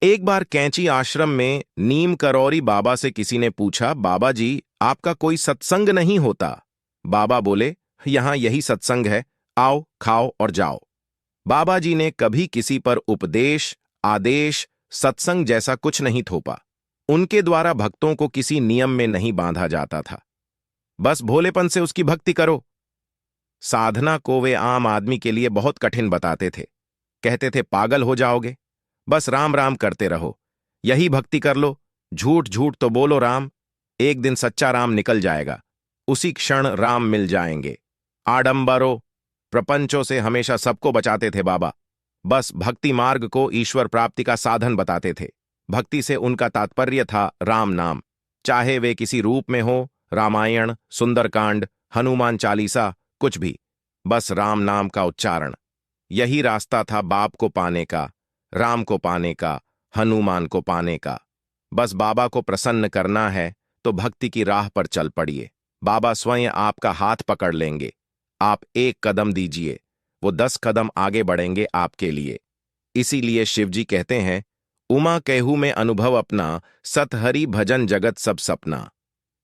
एक बार कैंची आश्रम में नीम करौरी बाबा से किसी ने पूछा, बाबा जी, आपका कोई सत्संग नहीं होता? बाबा बोले, यहां यही सत्संग है, आओ खाओ और जाओ। बाबा जी ने कभी किसी पर उपदेश, आदेश, सत्संग जैसा कुछ नहीं थोपा। उनके द्वारा भक्तों को किसी नियम में नहीं बांधा जाता था। बस भोलेपन से उसकी भक्ति करो। साधना को वे आम आदमी के लिए बहुत कठिन बताते थे। कहते थे, पागल हो जाओगे, बस राम राम करते रहो, यही भक्ति कर लो, झूठ झूठ तो बोलो राम, एक दिन सच्चा राम निकल जाएगा, उसी क्षण राम मिल जाएंगे। आडंबरों, प्रपंचों से हमेशा सबको बचाते थे बाबा। बस भक्ति मार्ग को ईश्वर प्राप्ति का साधन बताते थे। भक्ति से उनका तात्पर्य था राम नाम, चाहे वे किसी रूप में हो, रामायण, सुंदरकांड, हनुमान चालीसा, कुछ भी, बस राम नाम का उच्चारण। यही रास्ता था बाप को पाने का, राम को पाने का, हनुमान को पाने का। बस बाबा को प्रसन्न करना है तो भक्ति की राह पर चल पड़िए। बाबा स्वयं आपका हाथ पकड़ लेंगे। आप एक कदम दीजिए, वो 10 कदम आगे बढ़ेंगे आपके लिए। इसीलिए शिवजी कहते हैं, उमा कहू में अनुभव अपना, सतहरि भजन जगत सब सपना।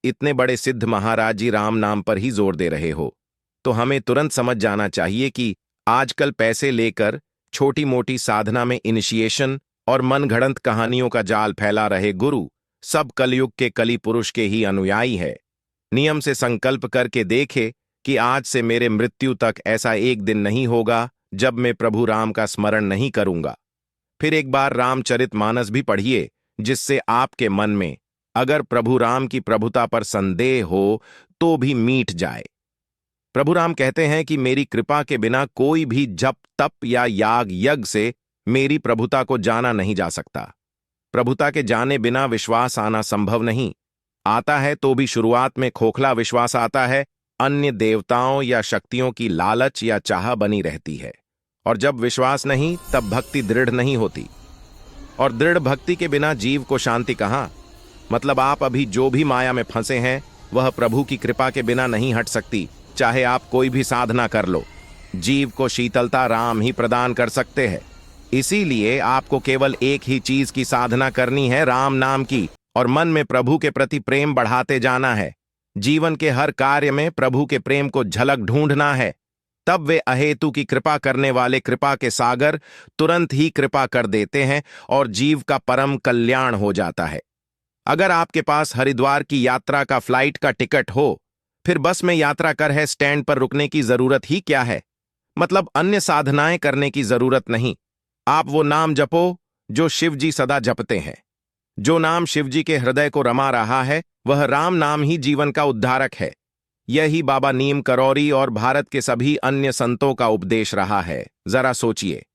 इतने बड़े सिद्ध महाराज जी राम नाम पर ही जोर दे रहे हो, तो हमें तुरंत समझ जाना चाहिए कि आजकल पैसे लेकर छोटी मोटी साधना में इनिशिएशन और मनगढ़ंत कहानियों का जाल फैला रहे गुरु सब कलयुग के कली पुरुष के ही अनुयायी है। नियम से संकल्प करके देखे कि आज से मेरे मृत्यु तक ऐसा एक दिन नहीं होगा जब मैं प्रभु राम का स्मरण नहीं करूंगा। फिर एक बार रामचरितमानस भी पढ़िए, जिससे आपके मन में अगर प्रभु राम की प्रभुता पर संदेह हो तो भी मीट जाए। प्रभु राम कहते हैं कि मेरी कृपा के बिना कोई भी जप तप या याग यज्ञ से मेरी प्रभुता को जाना नहीं जा सकता। प्रभुता के जाने बिना विश्वास आना संभव नहीं। आता है तो भी शुरुआत में खोखला विश्वास आता है, अन्य देवताओं या शक्तियों की लालच या चाह बनी रहती है। और जब विश्वास नहीं तब भक्ति दृढ़ नहीं होती। और दृढ़ भक्ति के बिना जीव को शांति कहाँ? मतलब आप अभी जो भी माया में फंसे हैं वह प्रभु की कृपा के बिना नहीं हट सकती, चाहे आप कोई भी साधना कर लो। जीव को शीतलता राम ही प्रदान कर सकते हैं। इसीलिए आपको केवल एक ही चीज की साधना करनी है, राम नाम की, और मन में प्रभु के प्रति प्रेम बढ़ाते जाना है। जीवन के हर कार्य में प्रभु के प्रेम को झलक ढूंढना है। तब वे अहेतु की कृपा करने वाले कृपा के सागर तुरंत ही कृपा कर देते हैं और जीव का परम कल्याण हो जाता है। अगर आपके पास हरिद्वार की यात्रा का फ्लाइट का टिकट हो, फिर बस में यात्रा कर है स्टैंड पर रुकने की जरूरत ही क्या है? मतलब अन्य साधनाएं करने की जरूरत नहीं। आप वो नाम जपो जो शिव जी सदा जपते हैं। जो नाम शिव जी के हृदय को रमा रहा है वह राम नाम ही जीवन का उद्धारक है। यही बाबा नीम करौरी और भारत के सभी अन्य संतों का उपदेश रहा है। जरा सोचिए।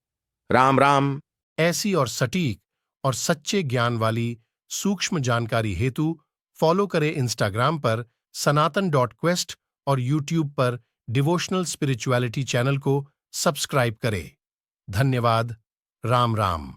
राम राम। ऐसी और सटीक और सच्चे ज्ञान वाली सूक्ष्म जानकारी हेतु फॉलो करें इंस्टाग्राम पर सनातन.quest और यूट्यूब पर डिवोशनल स्पिरिचुअलिटी चैनल को सब्सक्राइब करें। धन्यवाद। राम राम।